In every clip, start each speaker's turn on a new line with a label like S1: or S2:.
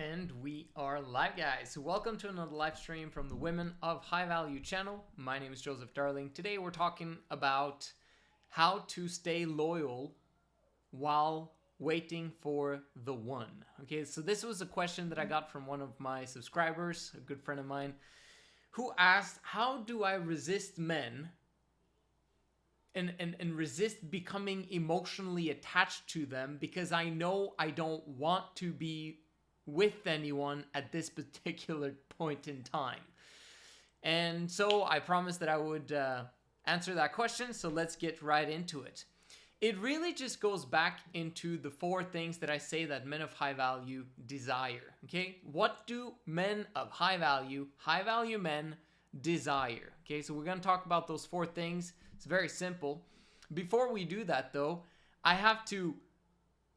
S1: And we are live, guys. Welcome to another live stream from the Women of High Value channel. My name is Joseph Darling. Today we're talking about how to stay loyal while waiting for the one. Okay, so this was a question that I got from one of my subscribers, a good friend of mine, who asked, how do I resist men and resist becoming emotionally attached to them because I know I don't want to be with anyone at this particular point in time. And so I promised that I would answer that question, so let's get right into it. It really just goes back into the four things that I say that men of high value desire, okay? What do men of high value men desire? Okay, so we're going to talk about those four things. It's very simple. Before we do that, though, I have to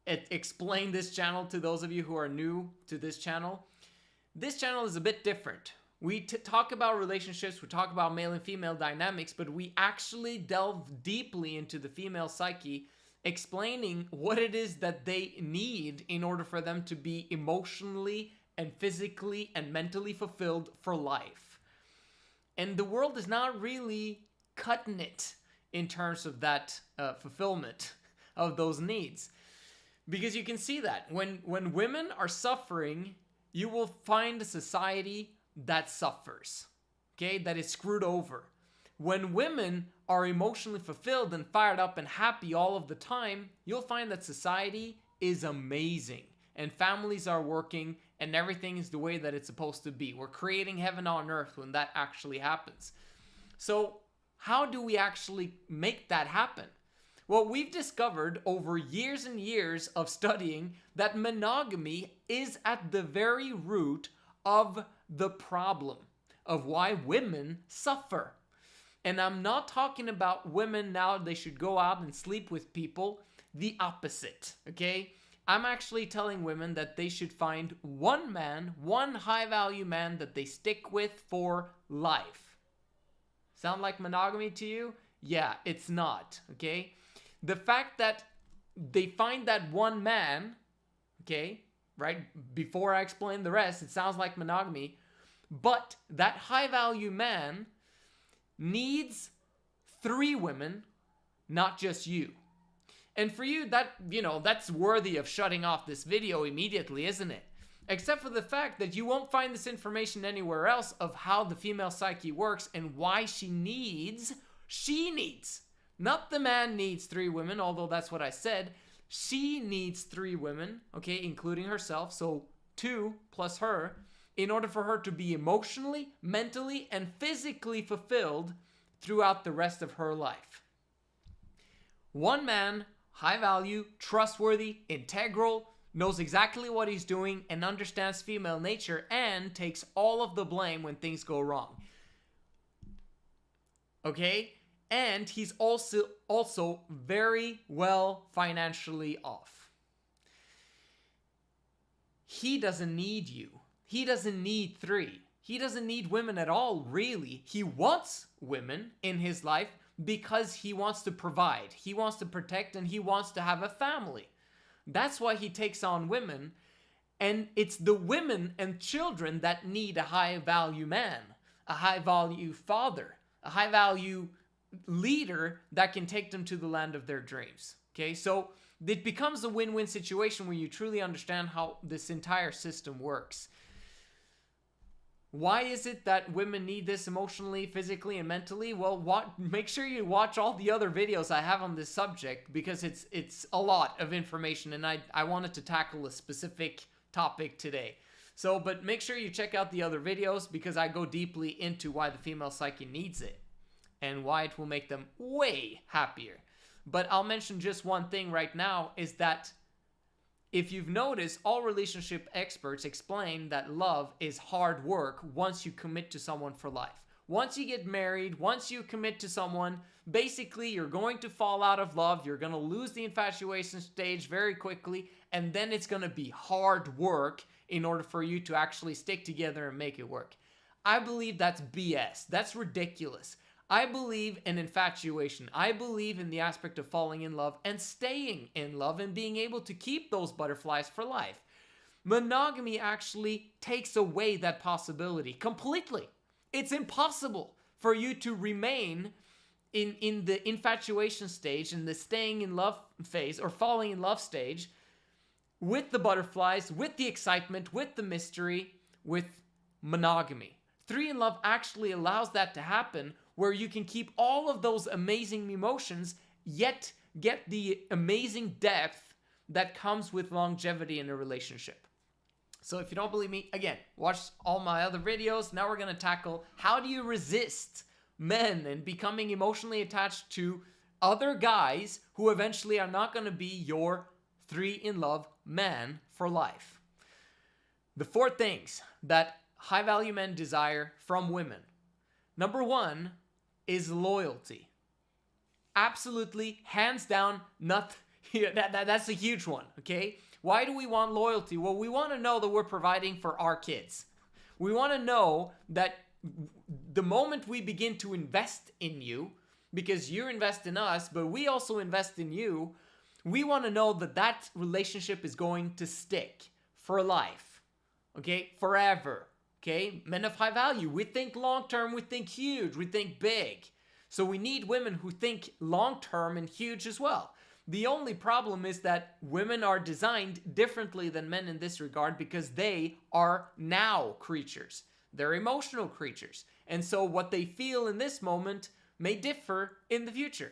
S1: explain this channel to those of you who are new to this channel. This channel is a bit different. We talk about relationships, we talk about male and female dynamics, but we actually delve deeply into the female psyche, explaining what it is that they need in order for them to be emotionally and physically and mentally fulfilled for life. And the world is not really cutting it in terms of that fulfillment of those needs. Because you can see that when women are suffering, you will find a society that suffers, okay, that is screwed over. When women are emotionally fulfilled and fired up and happy all of the time, you'll find that society is amazing and families are working and everything is the way that it's supposed to be. We're creating heaven on earth when that actually happens. So how do we actually make that happen? Well, we've discovered over years and years of studying that monogamy is at the very root of the problem of why women suffer. And I'm not talking about women now, they should go out and sleep with people. The opposite, okay? I'm actually telling women that they should find one man, one high-value man that they stick with for life. Sound like monogamy to you? Yeah, it's not, okay? The fact that they find that one man, okay, right, before I explain the rest, it sounds like monogamy, but that high-value man needs 3 women, not just you. And for you, that's worthy of shutting off this video immediately, isn't it? Except for the fact that you won't find this information anywhere else of how the female psyche works and why she needs, not the man needs 3 women, although that's what I said. She needs 3 women, okay, including herself, so 2 plus her, in order for her to be emotionally, mentally, and physically fulfilled throughout the rest of her life. One man, high value, trustworthy, integral, knows exactly what he's doing and understands female nature and takes all of the blame when things go wrong. Okay? And he's also very well financially off. He doesn't need you. He doesn't need 3. He doesn't need women at all, really. He wants women in his life because he wants to provide. He wants to protect and he wants to have a family. That's why he takes on women. And it's the women and children that need a high-value man, a high-value father, a high-value leader that can take them to the land of their dreams. Okay, so it becomes a win-win situation where you truly understand how this entire system works. Why is it that women need this emotionally, physically, and mentally? Well, make sure you watch all the other videos I have on this subject because it's a lot of information and I wanted to tackle a specific topic today. So, but make sure you check out the other videos because I go deeply into why the female psyche needs it and why it will make them way happier. But I'll mention just one thing right now is that if you've noticed, all relationship experts explain that love is hard work once you commit to someone for life. Once you get married, once you commit to someone, basically you're going to fall out of love, you're going to lose the infatuation stage very quickly, and then it's going to be hard work in order for you to actually stick together and make it work. I believe that's BS. That's ridiculous. I believe in infatuation. I believe in the aspect of falling in love and staying in love and being able to keep those butterflies for life. Monogamy actually takes away that possibility completely. It's impossible for you to remain in the infatuation stage, in the staying in love phase or falling in love stage, with the butterflies, with the excitement, with the mystery, with monogamy. 3 in Love actually allows that to happen, where you can keep all of those amazing emotions, yet get the amazing depth that comes with longevity in a relationship. So if you don't believe me, again, watch all my other videos. Now we're going to tackle, how do you resist men and becoming emotionally attached to other guys who eventually are not going to be your 3 in Love man for life. The 4 things that high value men desire from women. Number 1 is loyalty. Absolutely, hands down, that's a huge one, okay? Why do we want loyalty? Well, we want to know that we're providing for our kids. We want to know that the moment we begin to invest in you, because you invest in us, but we also invest in you, we want to know that that relationship is going to stick for life, okay? Forever, okay? Men of high value, we think long-term, we think huge, we think big. So we need women who think long-term and huge as well. The only problem is that women are designed differently than men in this regard, because they are now creatures. They're emotional creatures. And so what they feel in this moment may differ in the future.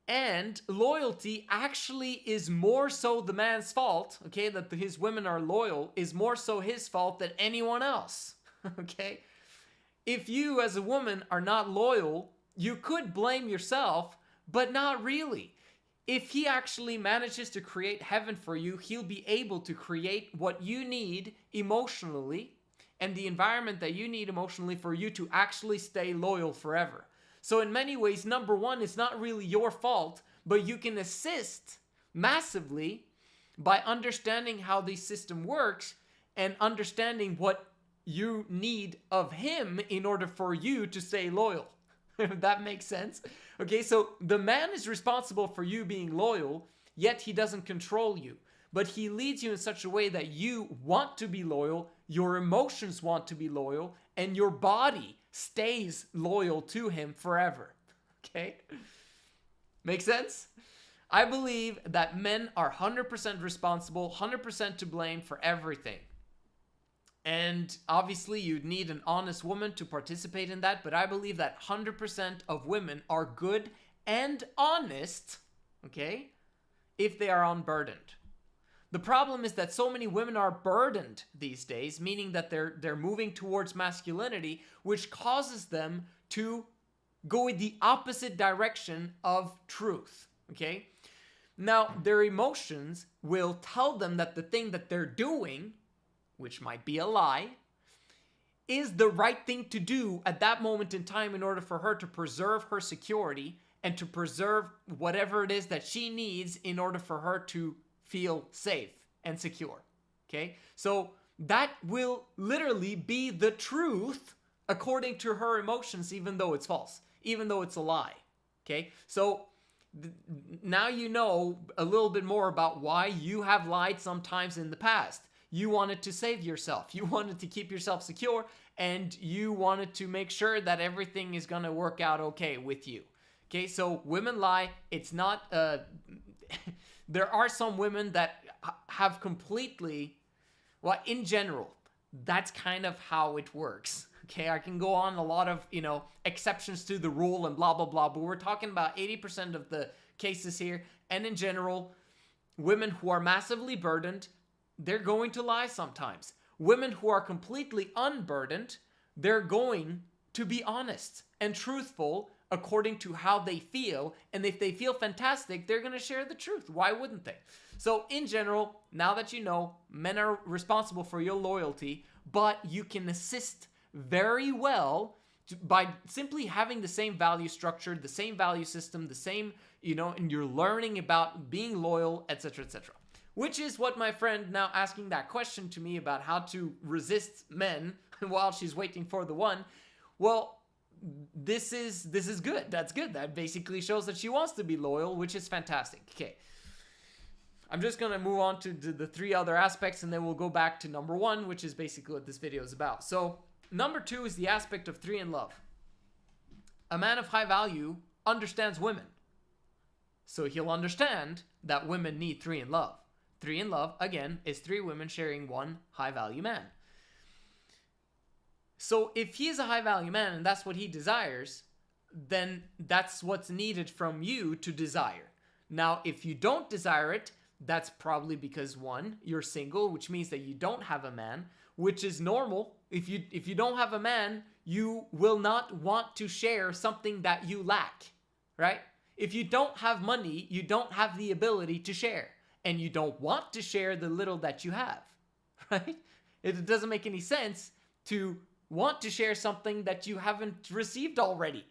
S1: And loyalty actually is more so the man's fault, okay? That his women are loyal is more so his fault than anyone else, okay? If you as a woman are not loyal, you could blame yourself, but not really. If he actually manages to create heaven for you, he'll be able to create what you need emotionally and the environment that you need emotionally for you to actually stay loyal forever. So in many ways, number 1, it's not really your fault, but you can assist massively by understanding how the system works and understanding what you need of him in order for you to stay loyal. If that makes sense. Okay, so the man is responsible for you being loyal, yet he doesn't control you. But he leads you in such a way that you want to be loyal, your emotions want to be loyal, and your body stays loyal to him forever. Okay? Make sense? I believe that men are 100% responsible, 100% to blame for everything. And obviously you'd need an honest woman to participate in that, but I believe that 100% of women are good and honest, okay, if they are unburdened. The problem is that so many women are burdened these days, meaning that they're moving towards masculinity, which causes them to go in the opposite direction of truth, okay? Now, their emotions will tell them that the thing that they're doing, which might be a lie, is the right thing to do at that moment in time in order for her to preserve her security and to preserve whatever it is that she needs in order for her to feel safe and secure, okay? So that will literally be the truth according to her emotions, even though it's false, even though it's a lie, okay? So now you know a little bit more about why you have lied sometimes in the past. You wanted to save yourself. You wanted to keep yourself secure, and you wanted to make sure that everything is going to work out okay with you. Okay, so women lie. It's not... there are some women that have completely... Well, in general, that's kind of how it works. Okay, I can go on a lot of, exceptions to the rule and blah, blah, blah, but we're talking about 80% of the cases here. And in general, women who are massively burdened, they're going to lie sometimes. Women who are completely unburdened, they're going to be honest and truthful according to how they feel. And if they feel fantastic, they're going to share the truth. Why wouldn't they? So in general, now that you know, men are responsible for your loyalty, but you can assist very well by simply having the same value structure, the same value system, the same, and you're learning about being loyal, etc., etc. Which is what my friend now asking that question to me about how to resist men while she's waiting for the one. Well, this is good. That's good. That basically shows that she wants to be loyal, which is fantastic. Okay. I'm just going to move on to the three other aspects, and then we'll go back to number one, which is basically what this video is about. So number two is the aspect of 3 in love. A man of high value understands women. So he'll understand that women need 3 in love. 3 in love, again, is 3 women sharing one high value man. So if he's a high value man and that's what he desires, then that's what's needed from you to desire. Now, if you don't desire it, that's probably because, one, you're single, which means that you don't have a man, which is normal. If you don't have a man, you will not want to share something that you lack, right? If you don't have money, you don't have the ability to share, and you don't want to share the little that you have, right? It doesn't make any sense to want to share something that you haven't received already,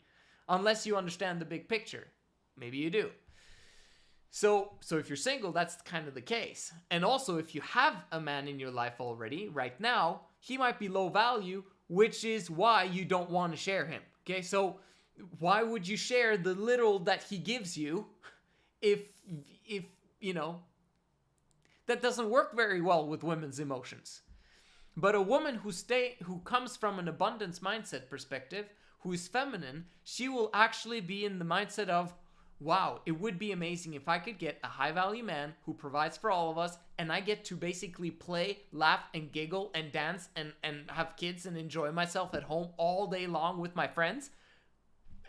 S1: unless you understand the big picture. Maybe you do. So if you're single, that's kind of the case. And also, if you have a man in your life already, right now, he might be low value, which is why you don't want to share him. Okay, so why would you share the little that he gives you if you know, that doesn't work very well with women's emotions. But a woman who comes from an abundance mindset perspective, who is feminine, she will actually be in the mindset of, wow, it would be amazing if I could get a high value man who provides for all of us, and I get to basically play, laugh, and giggle, and dance, and have kids, and enjoy myself at home all day long with my friends,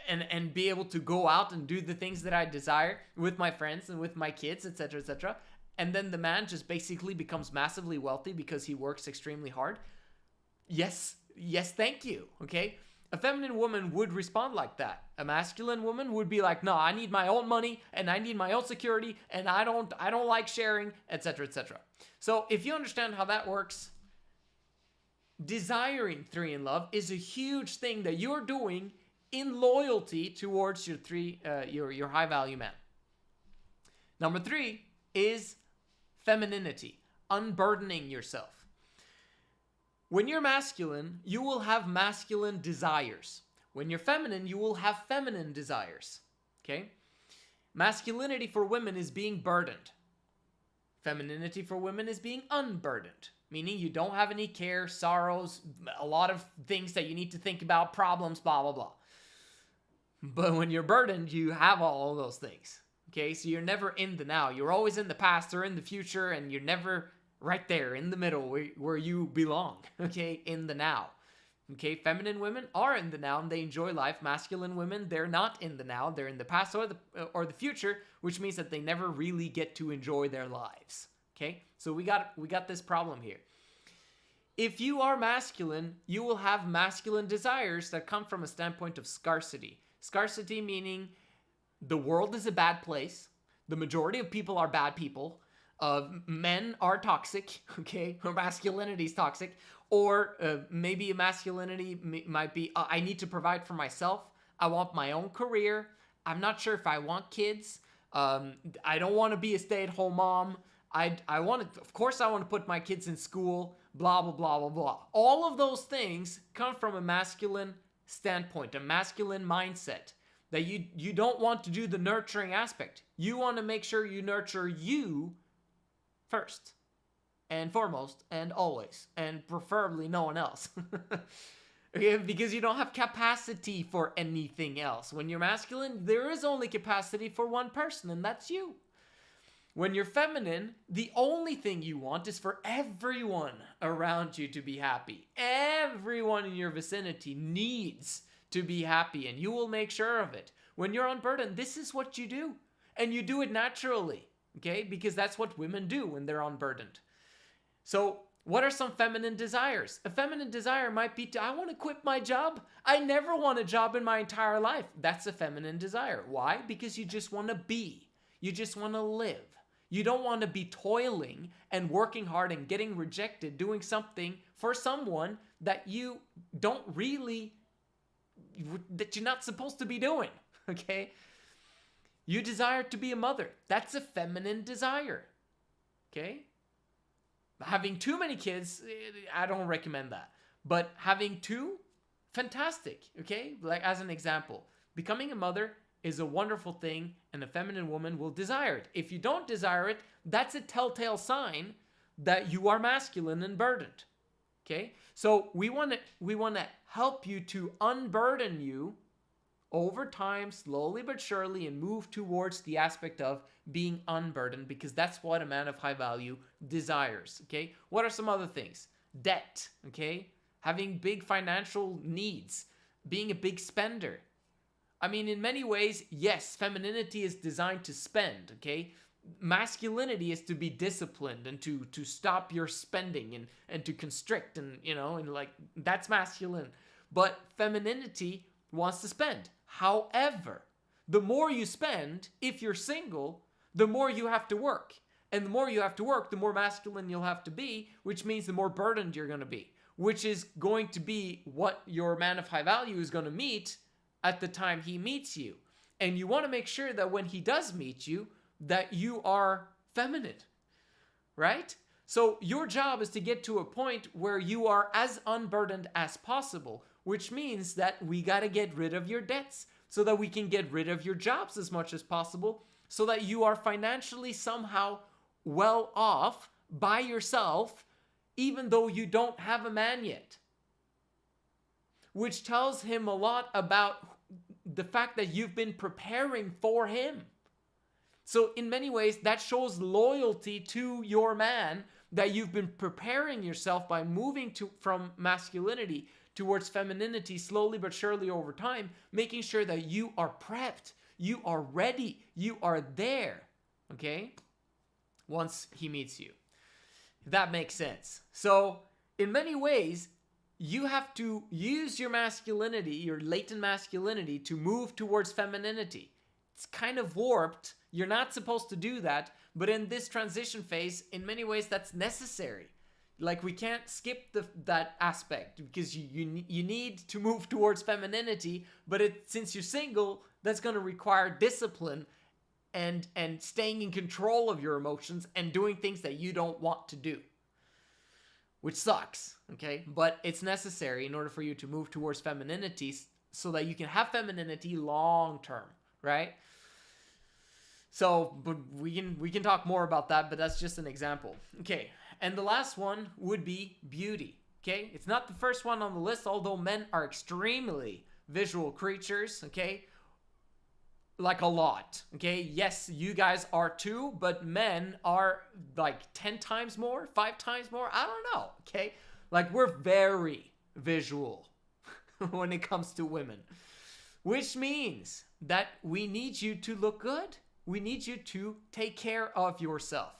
S1: and be able to go out and do the things that I desire with my friends and with my kids, etc., etc. And then the man just basically becomes massively wealthy because he works extremely hard. Yes, thank you, okay? A feminine woman would respond like that. A masculine woman would be like, no, I need my own money, and I need my own security, and I don't like sharing, etc., etc. So if you understand how that works, desiring 3 in love is a huge thing that you're doing in loyalty towards your high value man. Number 3 is femininity, unburdening yourself. When you're masculine, you will have masculine desires. When you're feminine, you will have feminine desires. Okay? Masculinity for women is being burdened. Femininity for women is being unburdened, meaning you don't have any care, sorrows, a lot of things that you need to think about, problems, blah, blah, blah. But when you're burdened, you have all of those things. Okay? So you're never in the now. You're always in the past or in the future, and you're never right there in the middle where you belong, okay, in the now. Okay, feminine women are in the now and they enjoy life. Masculine women, they're not in the now, they're in the past or the future, which means that they never really get to enjoy their lives. Okay, so we got this problem here. If you are masculine, you will have masculine desires that come from a standpoint of scarcity. Scarcity meaning the world is a bad place, the majority of people are bad people, men are toxic, okay, or masculinity is toxic, or maybe a masculinity might be, I need to provide for myself, I want my own career, I'm not sure if I want kids, I don't want to be a stay-at-home mom, of course I want to put my kids in school, blah, blah, blah, blah, blah. All of those things come from a masculine standpoint, a masculine mindset, that you don't want to do the nurturing aspect. You want to make sure you nurture you first and foremost and always, and preferably no one else. Okay, because you don't have capacity for anything else. When you're masculine, there is only capacity for one person, and that's you. When you're feminine, the only thing you want is for everyone around you to be happy. Everyone in your vicinity needs to be happy, and you will make sure of it. When you're unburdened, this is what you do, and you do it naturally. Okay, because that's what women do when they're unburdened. So what are some feminine desires? A feminine desire might be I want to quit my job. I never want a job in my entire life. That's a feminine desire. Why? Because you just want to be. You just want to live. You don't want to be toiling and working hard and getting rejected, doing something for someone that you don't really, that you're not supposed to be doing. Okay? You desire to be a mother. That's a feminine desire. Okay? Having too many kids, I don't recommend that. But having two, fantastic. Okay? Like as an example, becoming a mother, is a wonderful thing, and a feminine woman will desire it. If you don't desire it, that's a telltale sign that you are masculine and burdened. Okay? So we want to help you to unburden you over time, slowly but surely, and move towards the aspect of being unburdened, because that's what a man of high value desires. Okay? What are some other things? Debt, okay? Having big financial needs, being a big spender. I mean, in many ways, yes, femininity is designed to spend, okay? Masculinity is to be disciplined and to stop your spending and to constrict and, and like, that's masculine. But femininity wants to spend. However, the more you spend, if you're single, the more you have to work. And the more you have to work, the more masculine you'll have to be, which means the more burdened you're going to be, which is going to be what your man of high value is going to meet at the time he meets you. And you want to make sure that when he does meet you, that you are feminine, right? So your job is to get to a point where you are as unburdened as possible, which means that we got to get rid of your debts so that we can get rid of your jobs as much as possible, so that you are financially somehow well off by yourself, even though you don't have a man yet. Which tells him a lot about the fact that you've been preparing for him. So in many ways, that shows loyalty to your man, that you've been preparing yourself by moving from masculinity towards femininity slowly but surely over time, making sure that you are prepped, you are ready, you are there, okay? Once he meets you. If that makes sense. So in many ways, you have to use your masculinity, your latent masculinity, to move towards femininity. It's kind of warped. You're not supposed to do that. But in this transition phase, in many ways, that's necessary. Like, we can't skip that aspect, because you need to move towards femininity. But since you're single, that's going to require discipline and staying in control of your emotions and doing things that you don't want to do. Which sucks, okay? But it's necessary in order for you to move towards femininity so that you can have femininity long term, right? So, but we can talk more about that, but that's just an example. Okay, and the last one would be beauty, okay? It's not the first one on the list, although men are extremely visual creatures, okay? Like a lot, okay? Yes, you guys are too, but men are like 10 times more, 5 times more, I don't know, okay? Like, we're very visual when it comes to women, which means that we need you to look good. We need you to take care of yourself.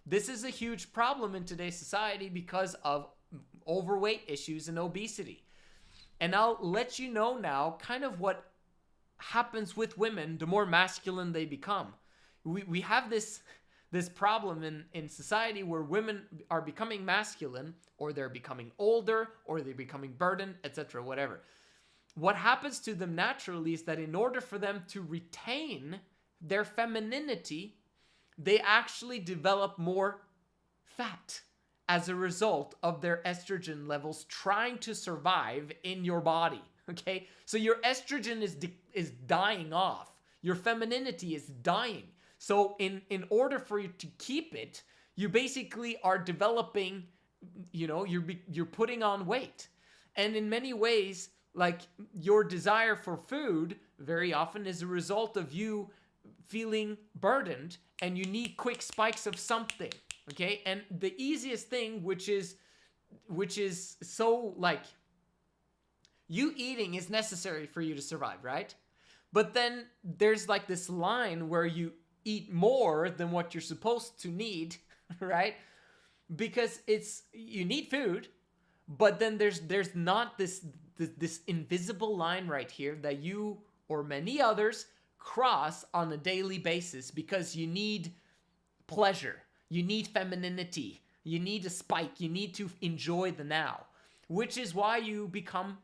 S1: This is a huge problem in today's society because of overweight issues and obesity. And I'll let you know now kind of what happens with women the more masculine they become. We have this problem in society where women are becoming masculine, or they're becoming older, or they're becoming burdened, etc., whatever. What happens to them naturally is that in order for them to retain their femininity, they actually develop more fat as a result of their estrogen levels trying to survive in your body. Okay, so your estrogen is dying off. Your femininity is dying. So in order for you to keep it, you basically are developing, you're putting on weight. And in many ways, like, your desire for food very often is a result of you feeling burdened, and you need quick spikes of something. Okay, and the easiest thing, which is so, like, you eating is necessary for you to survive, right? But then there's like this line where you eat more than what you're supposed to need, right? Because you need food, but then there's not this invisible line right here that you or many others cross on a daily basis, because you need pleasure, you need femininity, you need a spike, you need to enjoy the now, which is why you become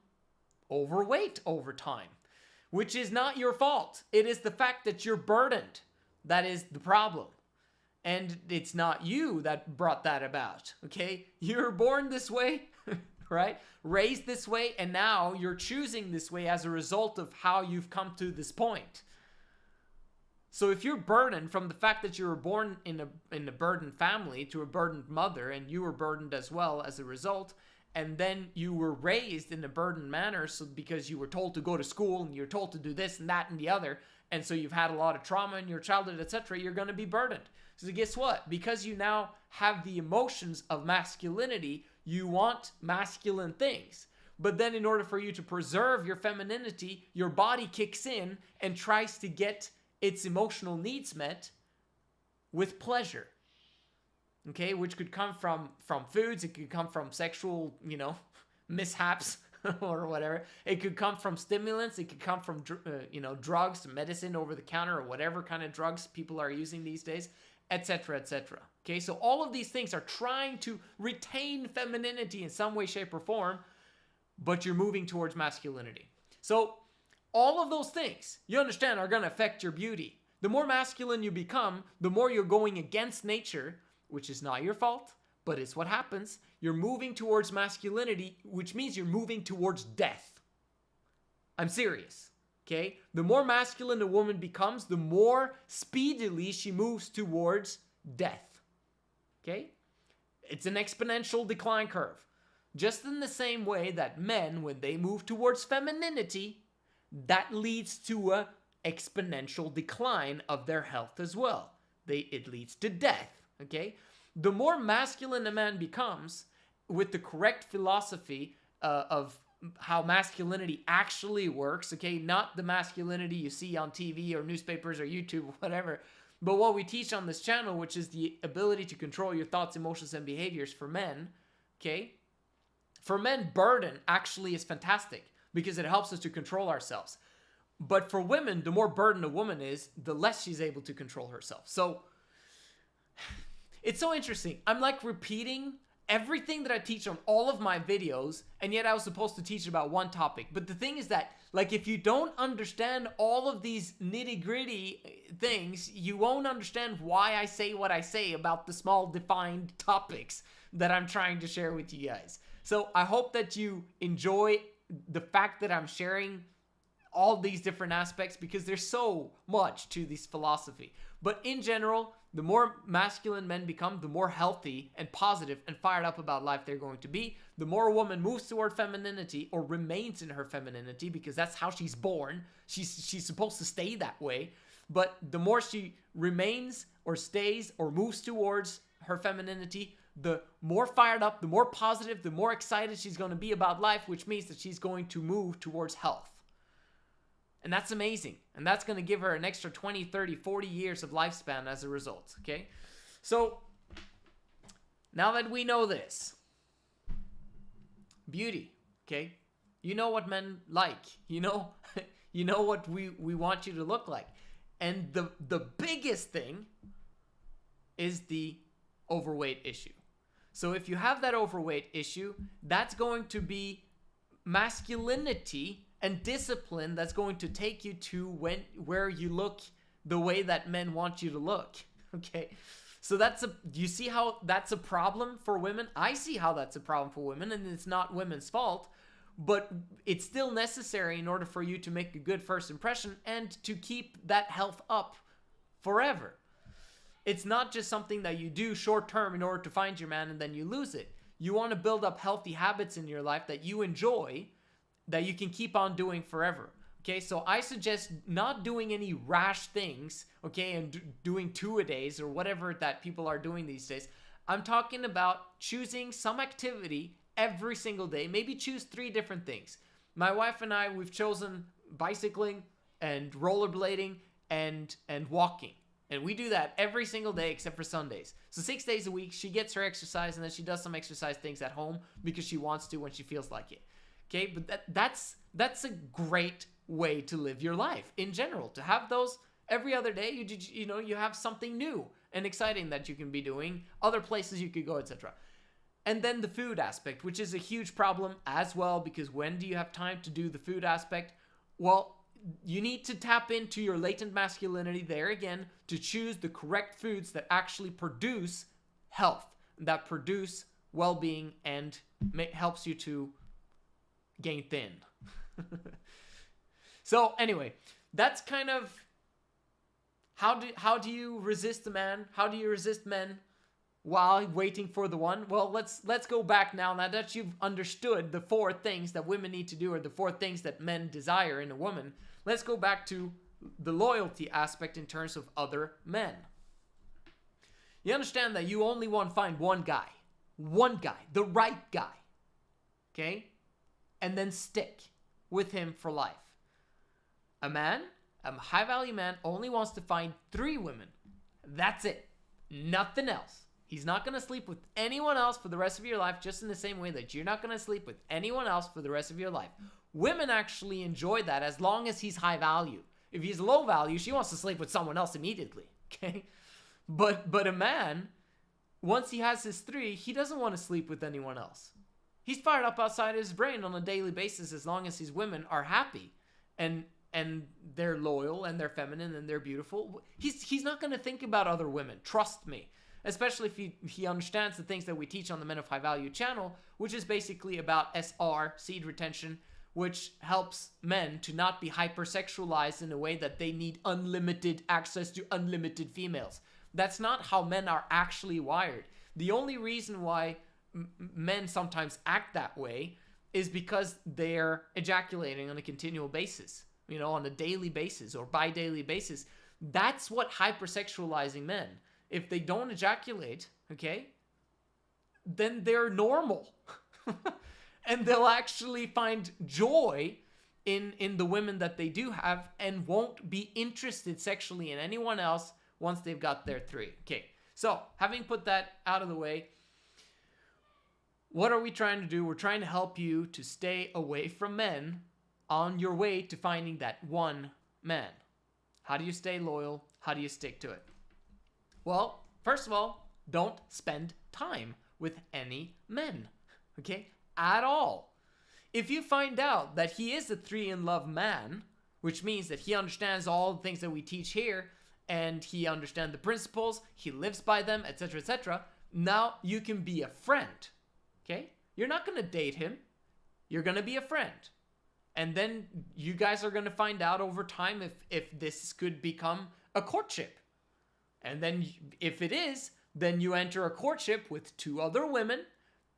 S1: overweight over time, which is not your fault. It is the fact that you're burdened that is the problem. And it's not you that brought that about, okay? You're born this way, right? Raised this way, and now you're choosing this way as a result of how you've come to this point. So if you're burdened from the fact that you were born in a burdened family to a burdened mother, and you were burdened as well as a result, and then you were raised in a burdened manner, so because you were told to go to school and you're told to do this and that and the other, and so you've had a lot of trauma in your childhood, etc., you're going to be burdened. So guess what? Because you now have the emotions of masculinity, you want masculine things. But then in order for you to preserve your femininity, your body kicks in and tries to get its emotional needs met with pleasure. Okay, which could come from foods, it could come from sexual, mishaps or whatever. It could come from stimulants, it could come from drugs, medicine over the counter, or whatever kind of drugs people are using these days, etc., etc. Okay, so all of these things are trying to retain femininity in some way, shape, or form, but you're moving towards masculinity. So all of those things, you understand, are going to affect your beauty. The more masculine you become, the more you're going against nature, which is not your fault, but it's what happens. You're moving towards masculinity, which means you're moving towards death. I'm serious, okay? The more masculine a woman becomes, the more speedily she moves towards death, okay? It's an exponential decline curve. Just in the same way that men, when they move towards femininity, that leads to an exponential decline of their health as well. It leads to death, okay? The more masculine a man becomes, with the correct philosophy of how masculinity actually works, okay? Not the masculinity you see on TV or newspapers or YouTube or whatever, but what we teach on this channel, which is the ability to control your thoughts, emotions, and behaviors for men, okay? For men, burden actually is fantastic because it helps us to control ourselves. But for women, the more burdened a woman is, the less she's able to control herself. So it's so interesting. I'm like repeating everything that I teach on all of my videos, and yet I was supposed to teach about one topic. But the thing is that, like, if you don't understand all of these nitty-gritty things, you won't understand why I say what I say about the small defined topics that I'm trying to share with you guys. So I hope that you enjoy the fact that I'm sharing all these different aspects, because there's so much to this philosophy. But in general, the more masculine men become, the more healthy and positive and fired up about life they're going to be. The more a woman moves toward femininity, or remains in her femininity, because that's how she's born. She's supposed to stay that way. But the more she remains or stays or moves towards her femininity, the more fired up, the more positive, the more excited she's going to be about life, which means that she's going to move towards health. And that's amazing. And that's going to give her an extra 20, 30, 40 years of lifespan as a result, okay? So, now that we know this, beauty, okay? You know what men like. You know what we want you to look like. And the biggest thing is the overweight issue. So if you have that overweight issue, that's going to be masculinity and discipline that's going to take you to where you look the way that men want you to look. Okay, so do you see how that's a problem for women? I see how that's a problem for women, and it's not women's fault, but it's still necessary in order for you to make a good first impression and to keep that health up forever. It's not just something that you do short term in order to find your man and then you lose it. You want to build up healthy habits in your life that you enjoy, that you can keep on doing forever. Okay, so I suggest not doing any rash things, okay, and doing 2-a-days or whatever that people are doing these days. I'm talking about choosing some activity every single day. Maybe choose 3 different things. My wife and I, we've chosen bicycling and rollerblading and walking. And we do that every single day except for Sundays. So 6 days a week, she gets her exercise, and then she does some exercise things at home because she wants to when she feels like it. Okay, but that's a great way to live your life in general. To have those every other day, you have something new and exciting that you can be doing, other places you could go, etc. And then the food aspect, which is a huge problem as well, because when do you have time to do the food aspect? Well, you need to tap into your latent masculinity there again to choose the correct foods that actually produce health, that produce well-being, and helps you to gain thin. So anyway, that's kind of How do you resist a man? How do you resist men while waiting for the one? Well, let's go back now that you've understood the 4 things that women need to do, or the 4 things that men desire in a woman. Let's go back to the loyalty aspect in terms of other men. You understand that you only want to find one guy, the right guy, okay? And then stick with him for life. A high value man only wants to find 3 women. That's it. Nothing else. He's not going to sleep with anyone else for the rest of your life, just in the same way that you're not going to sleep with anyone else for the rest of your life. Women actually enjoy that as long as he's high value. If he's low value, she wants to sleep with someone else immediately, okay? But a man, once he has his 3, he doesn't want to sleep with anyone else. He's fired up outside his brain on a daily basis as long as his women are happy and they're loyal and they're feminine and they're beautiful. He's not going to think about other women. Trust me. Especially if he understands the things that we teach on the Men of High Value channel, which is basically about SR, seed retention, which helps men to not be hypersexualized in a way that they need unlimited access to unlimited females. That's not how men are actually wired. The only reason why men sometimes act that way is because they're ejaculating on a continual basis, on a daily basis or bi-daily basis. That's what hypersexualizing men. If they don't ejaculate, okay, then they're normal. And they'll actually find joy in the women that they do have and won't be interested sexually in anyone else once they've got their 3. Okay, so having put that out of the way, what are we trying to do? We're trying to help you to stay away from men on your way to finding that one man. How do you stay loyal? How do you stick to it? Well, first of all, don't spend time with any men, okay? At all. If you find out that he is a 3-in-love man, which means that he understands all the things that we teach here, and he understands the principles, he lives by them, etc., now you can be a friend, okay? You're not going to date him. You're going to be a friend. And then you guys are going to find out over time if this could become a courtship. And then if it is, then you enter a courtship with 2 other women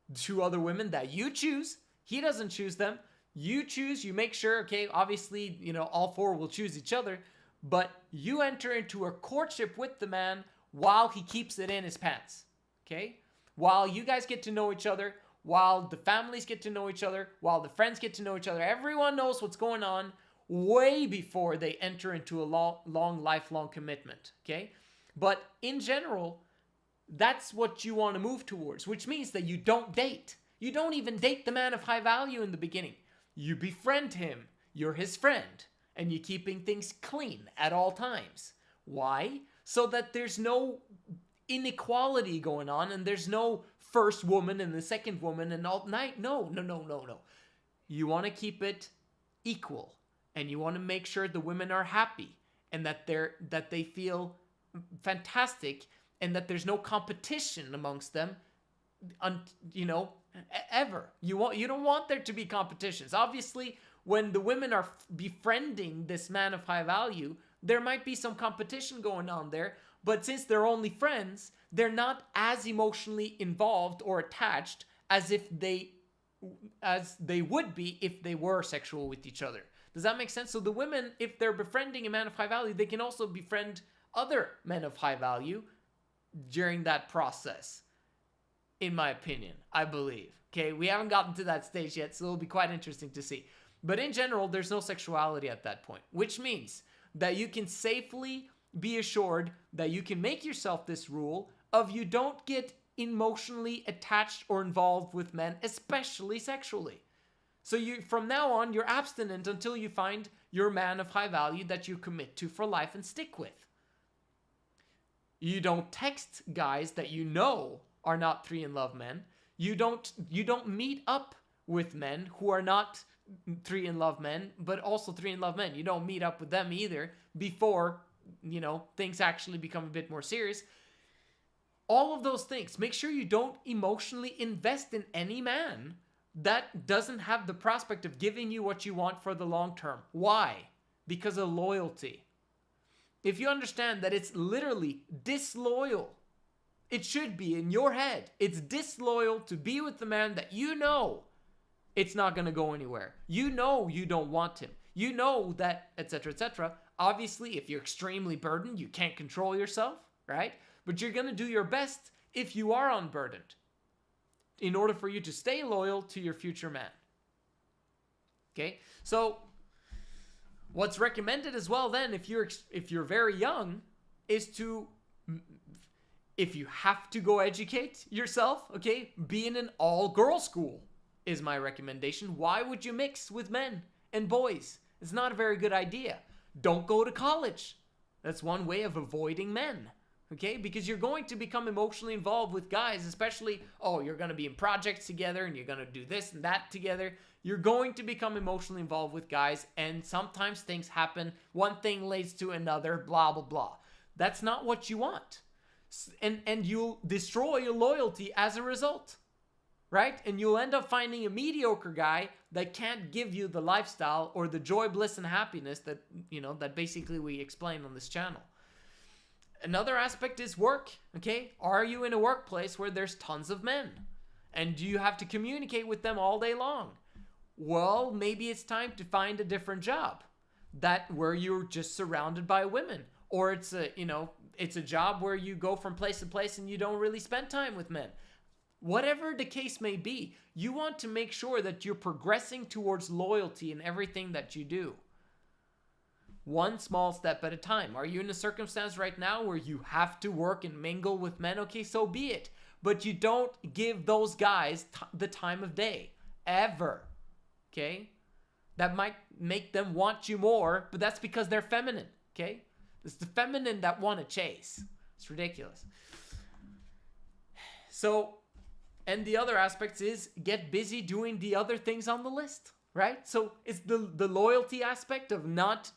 S1: that you choose. He doesn't choose them. You choose, you make sure, okay, obviously, all 4 will choose each other, but you enter into a courtship with the man while he keeps it in his pants, okay? While you guys get to know each other, while the families get to know each other, while the friends get to know each other, everyone knows what's going on way before they enter into a long lifelong commitment, okay? But in general, that's what you want to move towards, which means that you don't date. You don't even date the man of high value in the beginning. You befriend him. You're his friend. And you're keeping things clean at all times. Why? So that there's no inequality going on and there's no first woman and the second woman and all night. No. You want to keep it equal. And you want to make sure the women are happy and that they feel fantastic and that there's no competition amongst them, ever. You don't want there to be competitions. Obviously, when the women are befriending this man of high value, there might be some competition going on there, but since they're only friends, they're not as emotionally involved or attached as they would be if they were sexual with each other. Does that make sense? So the women, if they're befriending a man of high value, they can also befriend other men of high value during that process, in my opinion, I believe. Okay, we haven't gotten to that stage yet, so it'll be quite interesting to see. But in general, there's no sexuality at that point, which means that you can safely be assured that you can make yourself this rule of you don't get emotionally attached or involved with men, especially sexually. So from now on, you're abstinent until you find your man of high value that you commit to for life and stick with. You don't text guys that you know are not 3-in-love men. You don't meet up with men who are not 3-in-love men, but also 3-in-love men. You don't meet up with them either before, things actually become a bit more serious. All of those things. Make sure you don't emotionally invest in any man that doesn't have the prospect of giving you what you want for the long term. Why? Because of loyalty. if you understand that it's literally disloyal, it should be in your head, it's disloyal to be with the man that you know it's not going to go anywhere. You know you don't want him. You know that, etc., etc. Obviously, if you're extremely burdened, you can't control yourself, right? But you're going to do your best if you are unburdened in order for you to stay loyal to your future man. Okay? So what's recommended as well then, if you're very young, is to, if you have to go educate yourself, okay, be in an all-girl school is my recommendation. Why would you mix with men and boys? It's not a very good idea. Don't go to college. That's one way of avoiding men, okay? Because you're going to become emotionally involved with guys, especially, you're going to be in projects together and you're going to do this and that together. You're going to become emotionally involved with guys, and sometimes things happen. One thing leads to another, blah, blah, blah. That's not what you want. And you'll destroy your loyalty as a result, right? And you'll end up finding a mediocre guy that can't give you the lifestyle or the joy, bliss, and happiness that, that basically we explain on this channel. Another aspect is work, okay? Are you in a workplace where there's tons of men? And do you have to communicate with them all day long? Well, maybe it's time to find a different job where you're just surrounded by women. Or it's a job where you go from place to place and you don't really spend time with men. Whatever the case may be, you want to make sure that you're progressing towards loyalty in everything that you do. One small step at a time. Are you in a circumstance right now where you have to work and mingle with men? Okay, so be it. But you don't give those guys the time of day. Ever. Okay? That might make them want you more, but that's because they're feminine. Okay? It's the feminine that want to chase. It's ridiculous. So, and the other aspect is get busy doing the other things on the list, right? So it's the loyalty aspect of not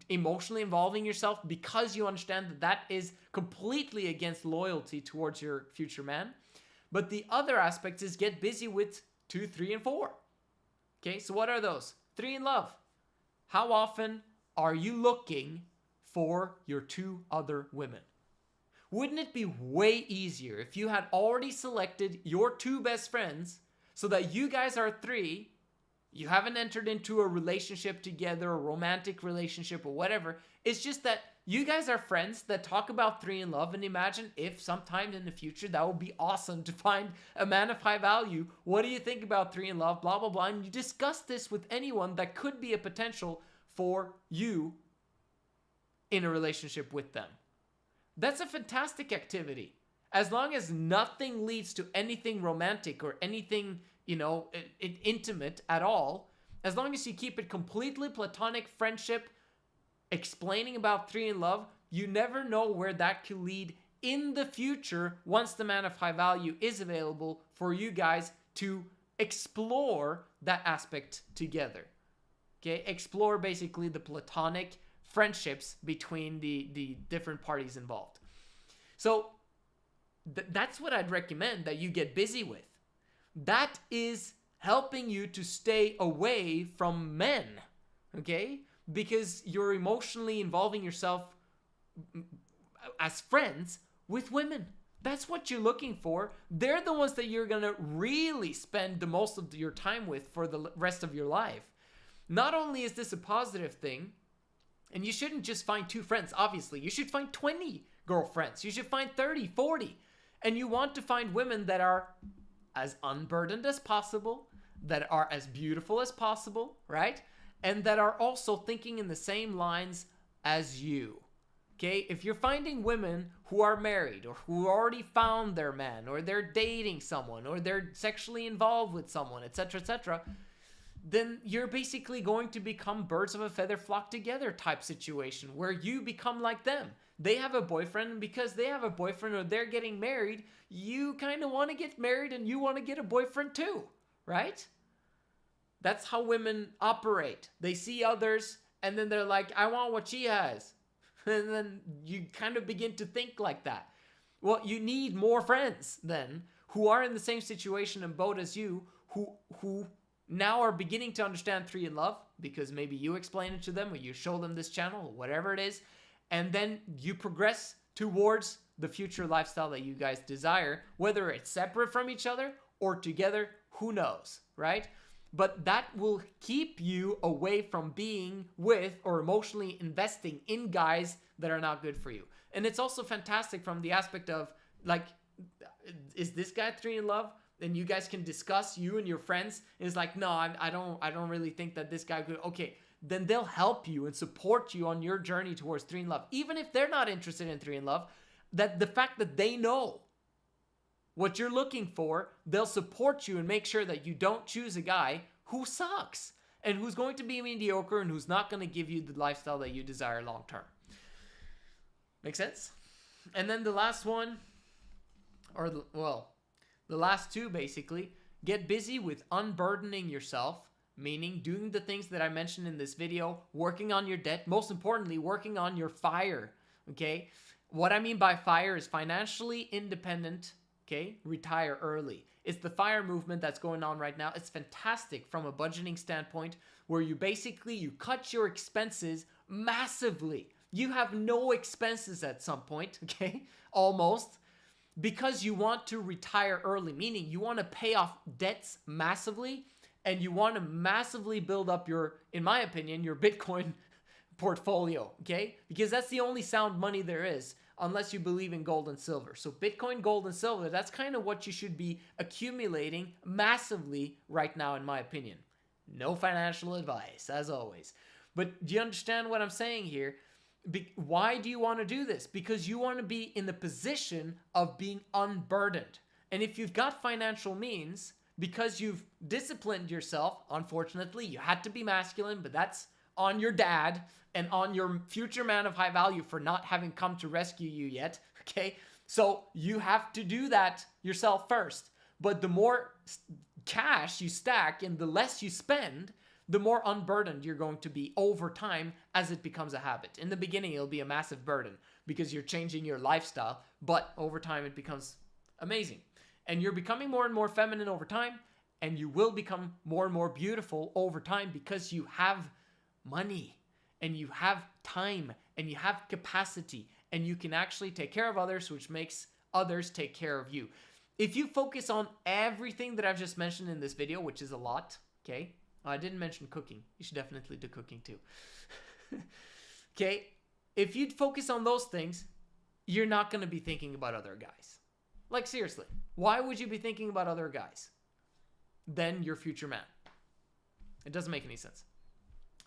S1: emotionally involving yourself because you understand that is completely against loyalty towards your future man. But the other aspect is get busy with 2, 3, and 4. Okay, so what are those? 3 in love. How often are you looking for your 2 other women? Wouldn't it be way easier if you had already selected your 2 best friends so that you guys are 3, you haven't entered into a relationship together, a romantic relationship or whatever. It's just that you guys are friends that talk about 3 in love, and imagine if sometime in the future that would be awesome to find a man of high value. What do you think about 3 in love? Blah, blah, blah. And you discuss this with anyone that could be a potential for you in a relationship with them. That's a fantastic activity. As long as nothing leads to anything romantic or anything, intimate at all, as long as you keep it completely platonic friendship, explaining about 3 in love, you never know where that could lead in the future once the man of high value is available for you guys to explore that aspect together. Okay, explore basically the platonic friendships between the different parties involved. So that's what I'd recommend that you get busy with. That is helping you to stay away from men, okay? Because you're emotionally involving yourself as friends with women. That's what you're looking for. They're the ones that you're going to really spend the most of your time with for the rest of your life. Not only is this a positive thing, and you shouldn't just find 2 friends, obviously. You should find 20 girlfriends. You should find 30, 40. And you want to find women that are as unburdened as possible, that are as beautiful as possible, right? And that are also thinking in the same lines as you. Okay? If you're finding women who are married or who already found their man, or they're dating someone, or they're sexually involved with someone, etc., etc., then you're basically going to become birds of a feather flock together type situation where you become like them. They have a boyfriend, and because they have a boyfriend or they're getting married, you kind of want to get married and you want to get a boyfriend too, right? That's how women operate. They see others and then they're like, I want what she has. And then you kind of begin to think like that. Well, you need more friends then who are in the same situation and boat as you, who now are beginning to understand 3 in love because maybe you explain it to them or you show them this channel or whatever it is. and then you progress towards the future lifestyle that you guys desire, whether it's separate from each other or together, who knows, right? But that will keep you away from being with or emotionally investing in guys that are not good for you. And it's also fantastic from the aspect of, like, is this guy 3 in love? And you guys can discuss, you and your friends. And it's like, no, I don't really think that this guy could. Okay, then they'll help you and support you on your journey towards 3 in love. Even if they're not interested in 3 in love, that the fact that they know what you're looking for, they'll support you and make sure that you don't choose a guy who sucks and who's going to be mediocre and who's not going to give you the lifestyle that you desire long term. Make sense? And then the last one, or the last two basically, get busy with unburdening yourself, meaning doing the things that I mentioned in this video, working on your debt, most importantly, working on your FIRE, okay? What I mean by FIRE is financially independent, okay? Retire early. It's the FIRE movement that's going on right now. It's fantastic from a budgeting standpoint, where you cut your expenses massively. You have no expenses at some point, okay? Almost. Because you want to retire early, meaning you want to pay off debts massively, and you want to massively build up your, in my opinion, your Bitcoin portfolio, okay? Because that's the only sound money there is, unless you believe in gold and silver. So Bitcoin, gold, and silver, that's kind of what you should be accumulating massively right now, in my opinion. No financial advice, as always. But do you understand what I'm saying here? Why do you want to do this? Because you want to be in the position of being unburdened. And if you've got financial means, because you've disciplined yourself, unfortunately, you had to be masculine, but that's on your dad and on your future man of high value for not having come to rescue you yet, okay? So you have to do that yourself first. But the more cash you stack and the less you spend, the more unburdened you're going to be over time as it becomes a habit. In the beginning, it'll be a massive burden because you're changing your lifestyle, but over time it becomes amazing. And you're becoming more and more feminine over time, and you will become more and more beautiful over time because you have money and you have time and you have capacity, and you can actually take care of others, which makes others take care of you. If you focus on everything that I've just mentioned in this video, which is a lot, okay? I didn't mention cooking. You should definitely do cooking too. Okay? If you'd focus on those things, you're not going to be thinking about other guys. Like, seriously. Why would you be thinking about other guys than your future man? It doesn't make any sense.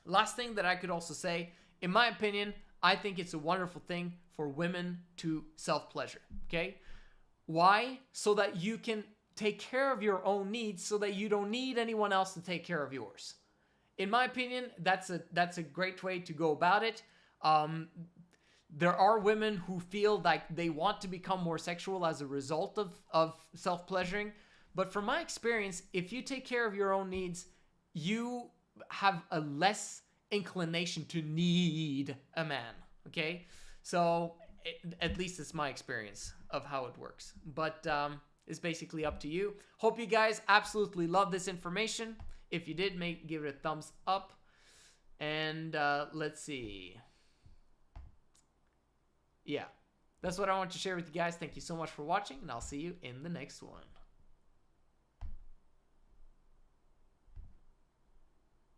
S1: Last thing that I could also say, in my opinion, I think it's a wonderful thing for women to self-pleasure. Okay? Why? So that you can take care of your own needs, so that you don't need anyone else to take care of yours. In my opinion, that's a great way to go about it. There are women who feel like they want to become more sexual as a result of self-pleasuring. But from my experience, if you take care of your own needs, you have a less inclination to need a man. Okay? So at least it's my experience of how it works. But it's basically up to you. Hope you guys absolutely love this information. If you did, give it a thumbs up. And let's see. Yeah, that's what I want to share with you guys. Thank you so much for watching, and I'll see you in the next one.